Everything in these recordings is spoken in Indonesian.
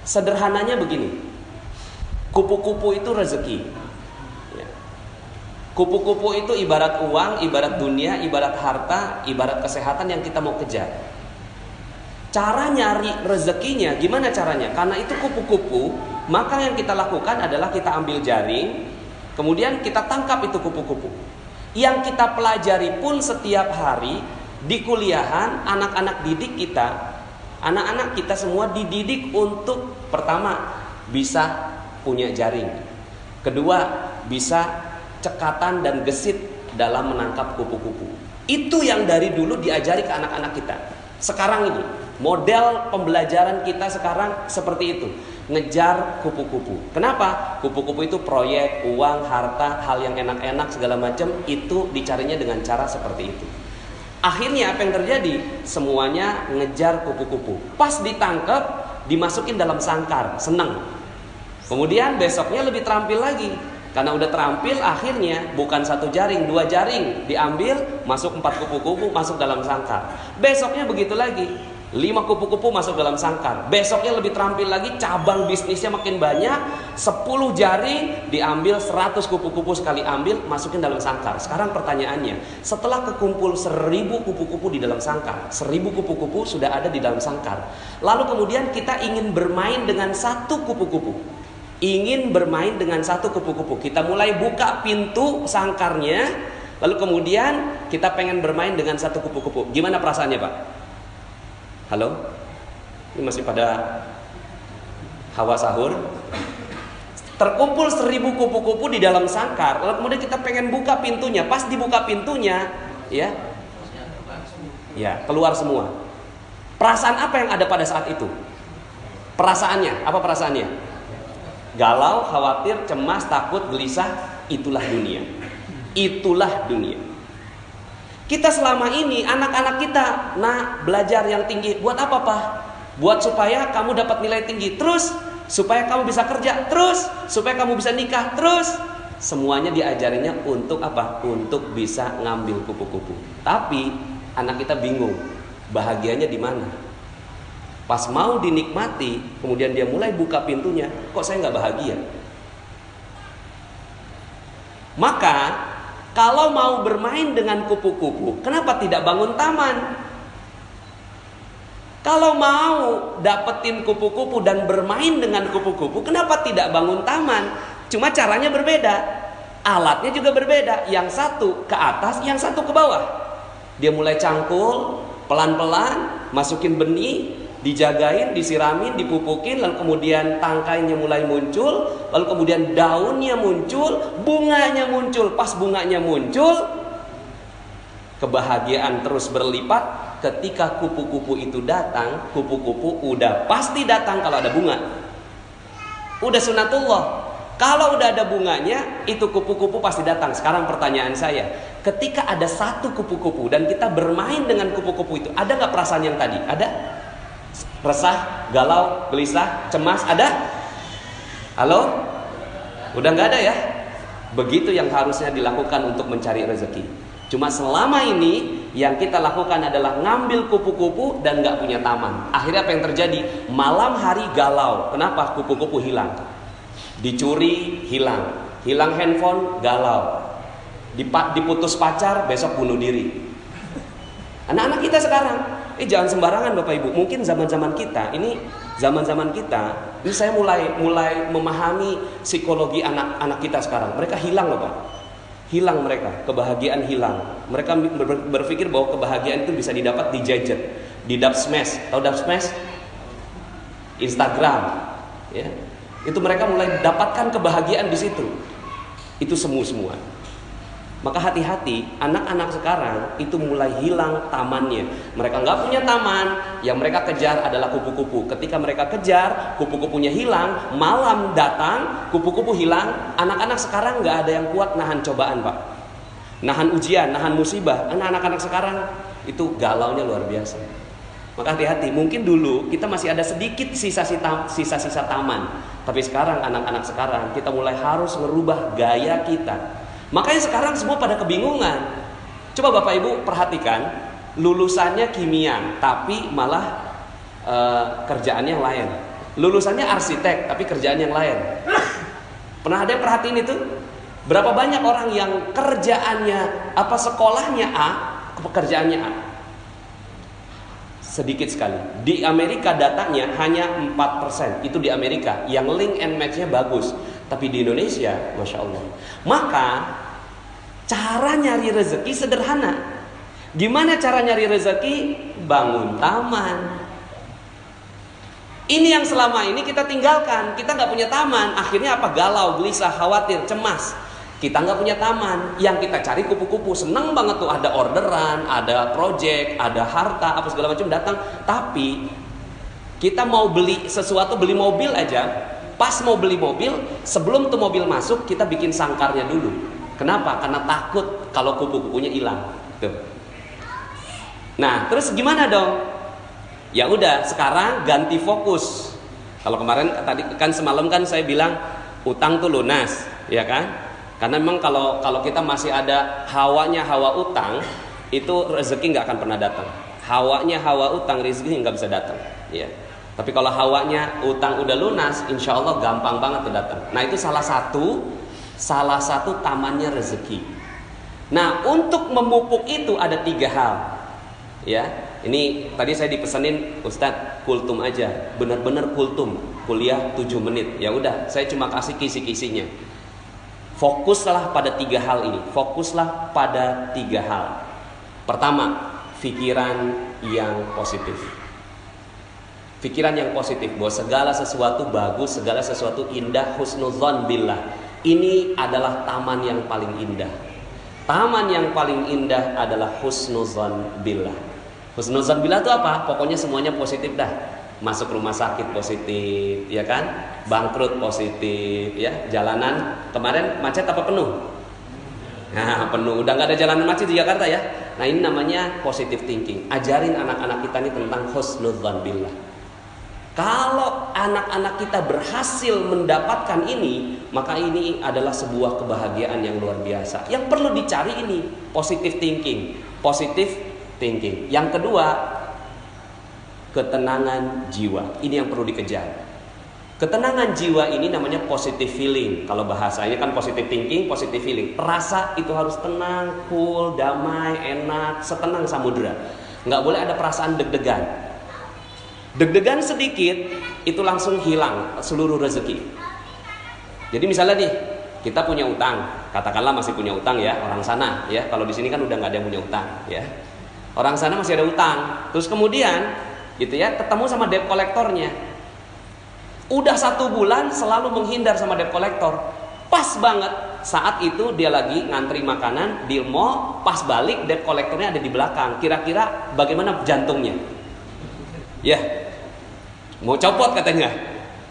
Sederhananya begini, kupu-kupu itu rezeki. Ya. Kupu-kupu itu ibarat uang, ibarat dunia, ibarat harta, ibarat kesehatan yang kita mau kejar. Cara nyari rezekinya gimana caranya? Karena itu kupu-kupu, maka yang kita lakukan adalah kita ambil jaring, kemudian kita tangkap itu kupu-kupu. Yang kita pelajari pun setiap hari di kuliahan, anak-anak didik kita, anak-anak kita semua dididik untuk pertama bisa punya jaring, kedua bisa cekatan dan gesit dalam menangkap kupu-kupu. Itu yang dari dulu diajari ke anak-anak kita. Sekarang ini model pembelajaran kita sekarang seperti itu, ngejar kupu-kupu. Kenapa? Kupu-kupu itu proyek, uang, harta, hal yang enak-enak segala macam itu dicarinya dengan cara seperti itu. Akhirnya apa yang terjadi? Semuanya ngejar kupu-kupu. Pas ditangkap, dimasukin dalam sangkar, senang. Kemudian besoknya lebih terampil lagi. Karena udah terampil, akhirnya bukan satu jaring, 2 jaring diambil, masuk 4 kupu-kupu masuk dalam sangkar. Besoknya begitu lagi, 5 kupu-kupu masuk dalam sangkar. Besoknya lebih terampil lagi, cabang bisnisnya makin banyak, 10 jaring diambil, 100 kupu-kupu sekali ambil, masukin dalam sangkar. Sekarang pertanyaannya, setelah kekumpul 1000 kupu-kupu di dalam sangkar, 1000 kupu-kupu sudah ada di dalam sangkar. Lalu kemudian kita ingin bermain dengan satu kupu-kupu. Ingin bermain dengan satu kupu-kupu. Kita mulai buka pintu sangkarnya, lalu kemudian kita pengen bermain dengan satu kupu-kupu. Gimana perasaannya, Pak? Halo? Ini masih pada hawa sahur. Terkumpul 1000 kupu-kupu di dalam sangkar, lalu kemudian kita pengen buka pintunya. Pas dibuka pintunya, ya keluar semua. Perasaan apa yang ada pada saat itu? Perasaannya, apa perasaannya? Galau, khawatir, cemas, takut, gelisah. Itulah dunia. Itulah dunia. Kita selama ini, anak-anak kita, belajar yang tinggi. Buat apa, Pak? Buat supaya kamu dapat nilai tinggi. Terus, supaya kamu bisa kerja. Terus, supaya kamu bisa nikah. Terus, semuanya diajarinya untuk apa? Untuk bisa ngambil kupu-kupu. Tapi, anak kita bingung. Bahagianya di mana? Pas mau dinikmati, kemudian dia mulai buka pintunya, kok saya nggak bahagia? Maka, kalau mau bermain dengan kupu-kupu, kenapa tidak bangun taman? Kalau mau dapetin kupu-kupu dan bermain dengan kupu-kupu, kenapa tidak bangun taman? Cuma caranya berbeda, alatnya juga berbeda. Yang satu ke atas, yang satu ke bawah. Dia mulai cangkul, pelan-pelan, masukin benih, dijagain, disiramin, dipupukin, lalu kemudian tangkainya mulai muncul, lalu kemudian daunnya muncul, bunganya muncul. Pas bunganya muncul, kebahagiaan terus berlipat. Ketika kupu-kupu itu datang, kupu-kupu udah pasti datang kalau ada bunga. Udah sunatullah. Kalau udah ada bunganya, itu kupu-kupu pasti datang. Sekarang pertanyaan saya, ketika ada satu kupu-kupu dan kita bermain dengan kupu-kupu itu, ada gak perasaan yang tadi? Ada? Resah, galau, gelisah, cemas, ada? Halo? Udah gak ada ya? Begitu yang harusnya dilakukan untuk mencari rezeki. Cuma selama ini yang kita lakukan adalah ngambil kupu-kupu dan gak punya taman. Akhirnya apa yang terjadi? Malam hari galau. Kenapa? Kupu-kupu hilang. Dicuri, hilang. Hilang handphone, galau. Diputus pacar, besok bunuh diri. Anak-anak kita sekarang, jangan sembarangan Bapak Ibu. Mungkin zaman-zaman kita, ini saya mulai memahami psikologi anak-anak kita sekarang. Mereka hilang loh Pak. Hilang mereka, kebahagiaan hilang. Mereka berpikir bahwa kebahagiaan itu bisa didapat di gadget, di dubsmash. Tahu dubsmash? Instagram, ya. Itu mereka mulai dapatkan kebahagiaan di situ. Itu semua. Maka hati-hati, anak-anak sekarang itu mulai hilang tamannya. Mereka nggak punya taman, yang mereka kejar adalah kupu-kupu. Ketika mereka kejar, kupu-kupunya hilang, malam datang, kupu-kupu hilang. Anak-anak sekarang nggak ada yang kuat nahan cobaan Pak. Nahan ujian, nahan musibah. Anak-anak sekarang itu galaunya luar biasa. Maka hati-hati, mungkin dulu kita masih ada sedikit sisa-sisa taman. Tapi sekarang anak-anak sekarang kita mulai harus merubah gaya kita. Makanya sekarang semua pada kebingungan. Coba Bapak Ibu perhatikan, lulusannya kimia, tapi malah kerjaannya yang lain. lulusannya arsitek tapi kerjaan yang lain. Pernah ada yang perhatiin itu? Berapa banyak orang yang kerjaannya sekolahnya A, pekerjaannya A? Sedikit sekali. Di Amerika datanya hanya 4%. Itu di Amerika yang link and match-nya bagus. Tapi di Indonesia, Masya Allah. Maka cara nyari rezeki sederhana. Gimana cara nyari rezeki? Bangun taman. Ini yang selama ini kita tinggalkan. Kita nggak punya taman. Akhirnya apa? Galau, gelisah, khawatir, cemas. Kita nggak punya taman. Yang kita cari kupu-kupu. Seneng banget tuh, ada orderan, ada project, ada harta, apa segala macam datang. Tapi kita mau beli sesuatu, beli mobil aja. Pas mau beli mobil, sebelum tuh mobil masuk, kita bikin sangkarnya dulu. Kenapa? Karena takut kalau kupu-kupunya hilang. Tuh. Nah, terus gimana dong? Ya udah, sekarang ganti fokus. Kalau kemarin tadi kan semalam kan saya bilang utang tuh lunas, ya kan? Karena memang kalau kita masih ada hawanya hawa utang, itu rezeki nggak akan pernah datang. Hawanya hawa utang, rezeki nggak bisa datang. Ya. Tapi kalau hawanya utang udah lunas, insya Allah gampang banget tuh datang. Nah itu salah satu tamannya rezeki. Nah untuk memupuk itu ada 3 hal. Ya. Ini tadi saya dipesanin, Ustadz kultum aja, benar-benar kultum, kuliah 7 menit. Ya udah, saya cuma kasih kisi-kisinya. Fokuslah pada 3 hal ini. Fokuslah pada 3 hal. Pertama, pikiran yang positif. Pikiran yang positif bahwa segala sesuatu bagus, segala sesuatu indah, husnudzon billah. Ini adalah taman yang paling indah. Taman yang paling indah adalah husnudzon billah. Husnudzon billah itu apa? Pokoknya semuanya positif dah. Masuk rumah sakit positif, ya kan? Bangkrut positif, ya. Jalanan kemarin macet apa penuh? Nah, penuh. Udah nggak ada jalanan macet di Jakarta ya. Nah, ini namanya positive thinking. Ajarin anak-anak kita ini tentang husnudzon billah. Kalau anak-anak kita berhasil mendapatkan ini, maka ini adalah sebuah kebahagiaan yang luar biasa. Yang perlu dicari ini positive thinking. Positive thinking. Yang kedua, ketenangan jiwa. Ini yang perlu dikejar. Ketenangan jiwa ini namanya positive feeling. Kalau bahasanya kan positive thinking, positive feeling. Rasa itu harus tenang, cool, damai, enak, setenang samudera. Nggak boleh ada perasaan deg-degan. Deg-degan sedikit, itu langsung hilang seluruh rezeki. Jadi misalnya nih, kita punya utang, katakanlah masih punya utang ya, orang sana ya. Kalau di sini kan udah nggak ada yang punya utang ya. Orang sana masih ada utang. Terus kemudian gitu ya, ketemu sama debt kolektornya. Udah 1 bulan selalu menghindar sama debt kolektor. Pas banget saat itu dia lagi ngantri makanan di mall, pas balik debt kolektornya ada di belakang. Kira-kira bagaimana jantungnya? Ya. Mau copot katanya.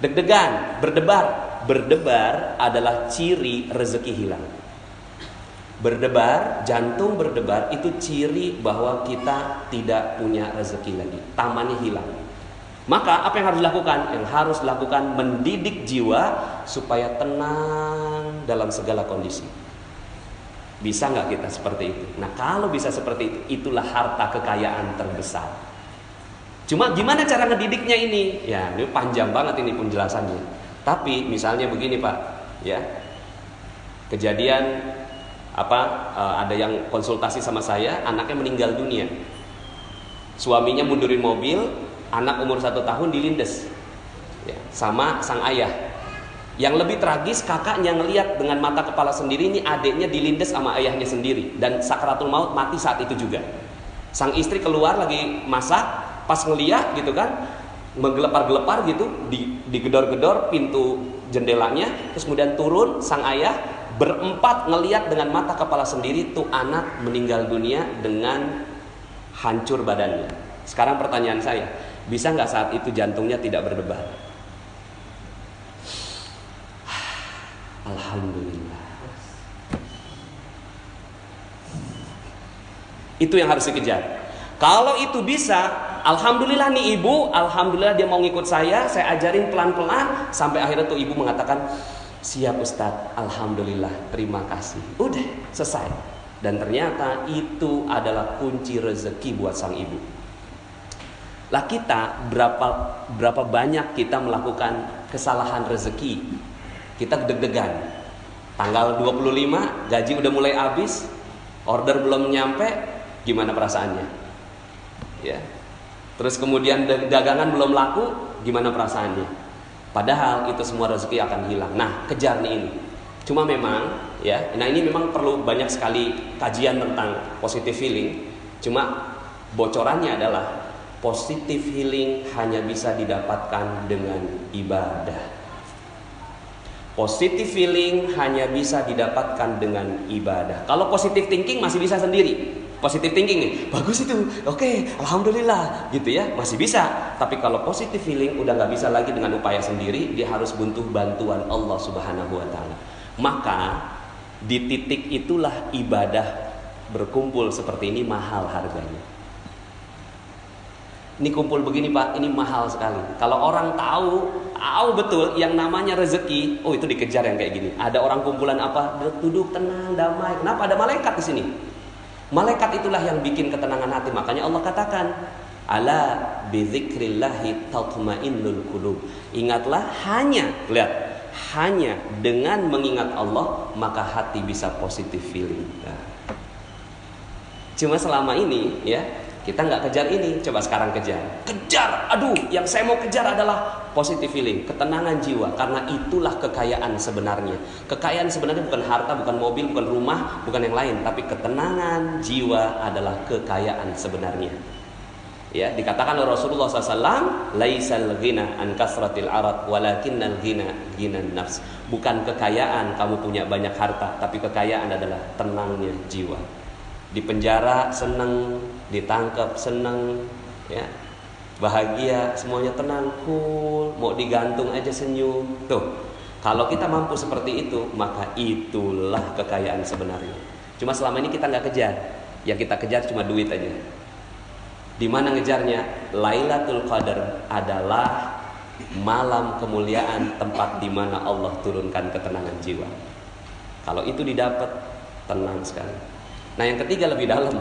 Deg-degan, berdebar. Berdebar adalah ciri rezeki hilang. Berdebar, jantung berdebar itu ciri bahwa kita tidak punya rezeki lagi. Tamannya hilang. Maka apa yang harus dilakukan? Yang harus dilakukan mendidik jiwa supaya tenang dalam segala kondisi. Bisa nggak kita seperti itu? Nah kalau bisa seperti itu, itulah harta kekayaan terbesar. Cuma gimana cara ngedidiknya ini? Ya ini panjang banget ini penjelasannya. Tapi misalnya begini Pak, ya kejadian ada yang konsultasi sama saya, anaknya meninggal dunia. Suaminya mundurin mobil, anak umur 1 tahun dilindes ya, sama sang ayah. Yang lebih tragis, kakaknya ngelihat dengan mata kepala sendiri ini adiknya dilindes sama ayahnya sendiri, dan sakaratul maut mati saat itu juga. Sang istri keluar lagi masak, pas ngeliat gitu kan, menggelepar-gelepar gitu, digedor-gedor pintu jendelanya, terus kemudian turun sang ayah. Berempat ngeliat dengan mata kepala sendiri tuh anak meninggal dunia dengan hancur badannya. Sekarang pertanyaan saya, bisa nggak saat itu jantungnya tidak berdebar? Alhamdulillah. Itu yang harus dikejar. Kalau itu bisa, alhamdulillah nih ibu, alhamdulillah dia mau ngikut saya ajarin pelan-pelan sampai akhirnya tuh ibu mengatakan, siap Ustadz, alhamdulillah, terima kasih. Udah, selesai. Dan ternyata itu adalah kunci rezeki buat sang ibu. Lah kita berapa banyak kita melakukan kesalahan rezeki. Kita deg-degan. Tanggal 25 gaji udah mulai habis, order belum nyampe, gimana perasaannya? Ya. Terus kemudian dagangan belum laku, gimana perasaannya? Padahal itu semua rezeki akan hilang. Nah, kejar nih ini. Cuma memang ya, nah ini memang perlu banyak sekali kajian tentang positive healing. Cuma bocorannya adalah positive healing hanya bisa didapatkan dengan ibadah. Positive feeling hanya bisa didapatkan dengan ibadah. Kalau positive thinking masih bisa sendiri. Positive thinking nih, bagus itu, oke, alhamdulillah, gitu ya, masih bisa. Tapi kalau positive feeling udah nggak bisa lagi dengan upaya sendiri, dia harus butuh bantuan Allah Subhanahu Wa Taala. Maka di titik itulah ibadah berkumpul seperti ini mahal harganya. Ini kumpul begini Pak, ini mahal sekali. Kalau orang tahu betul yang namanya rezeki, oh itu dikejar yang kayak gini. Ada orang kumpulan apa? Duduk tenang, damai. Kenapa? Ada malaikat di sini. Malaikat itulah yang bikin ketenangan hati. Makanya Allah katakan, ala bidzikrillahi tatmainnul qulub. Ingatlah hanya dengan mengingat Allah maka hati bisa positive feeling. Nah. Cuma selama ini ya kita nggak kejar ini, coba sekarang kejar. Aduh, yang saya mau kejar adalah positive feeling, ketenangan jiwa. Karena itulah kekayaan sebenarnya. Kekayaan sebenarnya bukan harta, bukan mobil, bukan rumah, bukan yang lain. Tapi ketenangan jiwa adalah kekayaan sebenarnya. Ya, dikatakan oleh Rasulullah SAW, laisal ghina an kasratil arad, walakinnal ghina ghinan nafs. Bukan kekayaan kamu punya banyak harta, tapi kekayaan adalah tenangnya jiwa. Di penjara senang, ditangkap senang, ya bahagia, semuanya tenang, cool, mau digantung aja senyum. Tuh, kalau kita mampu seperti itu, maka itulah kekayaan sebenarnya. Cuma selama ini kita nggak kejar, yang kita kejar cuma duit aja. Di mana ngejarnya? Lailatul Qadar adalah malam kemuliaan, tempat di mana Allah turunkan ketenangan jiwa. Kalau itu didapat, tenang sekali. Nah yang ketiga lebih dalam.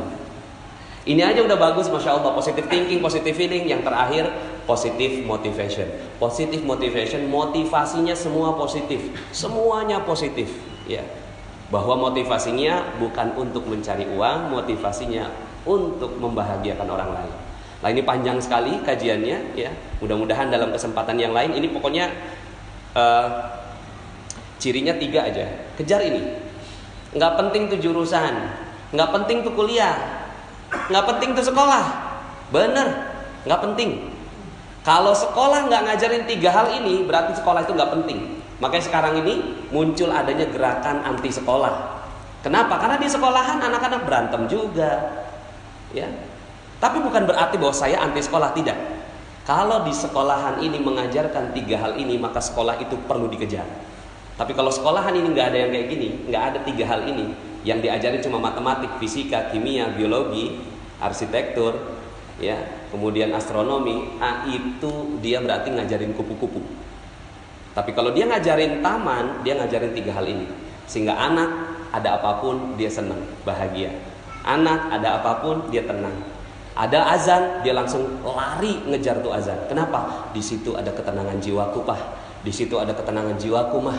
Ini aja udah bagus, Masya Allah. Positive thinking, positive feeling. Yang terakhir, positive motivation. Positive motivation, motivasinya semua positif. Semuanya positif ya. Bahwa motivasinya bukan untuk mencari uang, motivasinya untuk membahagiakan orang lain. Nah ini panjang sekali kajiannya ya. Mudah-mudahan dalam kesempatan yang lain. Ini pokoknya cirinya 3 aja. Kejar ini. Nggak penting tuh jurusan, nggak penting tuh kuliah, nggak penting tuh sekolah. Bener, nggak penting. Kalau sekolah nggak ngajarin 3 hal ini, berarti sekolah itu nggak penting. Makanya sekarang ini muncul adanya gerakan anti sekolah. Kenapa? Karena di sekolahan anak-anak berantem juga, ya. Tapi bukan berarti bahwa saya anti sekolah, tidak. Kalau di sekolahan ini mengajarkan 3 hal ini, maka sekolah itu perlu dikejar. Tapi kalau sekolahan ini nggak ada yang kayak gini, nggak ada 3 hal ini, yang diajarin cuma matematik, fisika, kimia, biologi, arsitektur, ya, kemudian astronomi, itu dia berarti ngajarin kupu-kupu. Tapi kalau dia ngajarin taman, dia ngajarin 3 hal ini, sehingga anak ada apapun dia senang, bahagia. Anak ada apapun dia tenang. Ada azan, dia langsung lari ngejar tuh azan. Kenapa? Di situ ada ketenangan jiwaku, Pak. Di situ ada ketenangan jiwaku, Mah.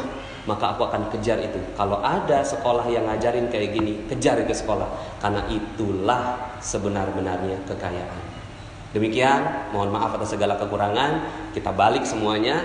Maka aku akan kejar itu. Kalau ada sekolah yang ngajarin kayak gini, kejar itu sekolah. Karena itulah sebenar-benarnya kekayaan. Demikian, mohon maaf atas segala kekurangan. Kita balik semuanya.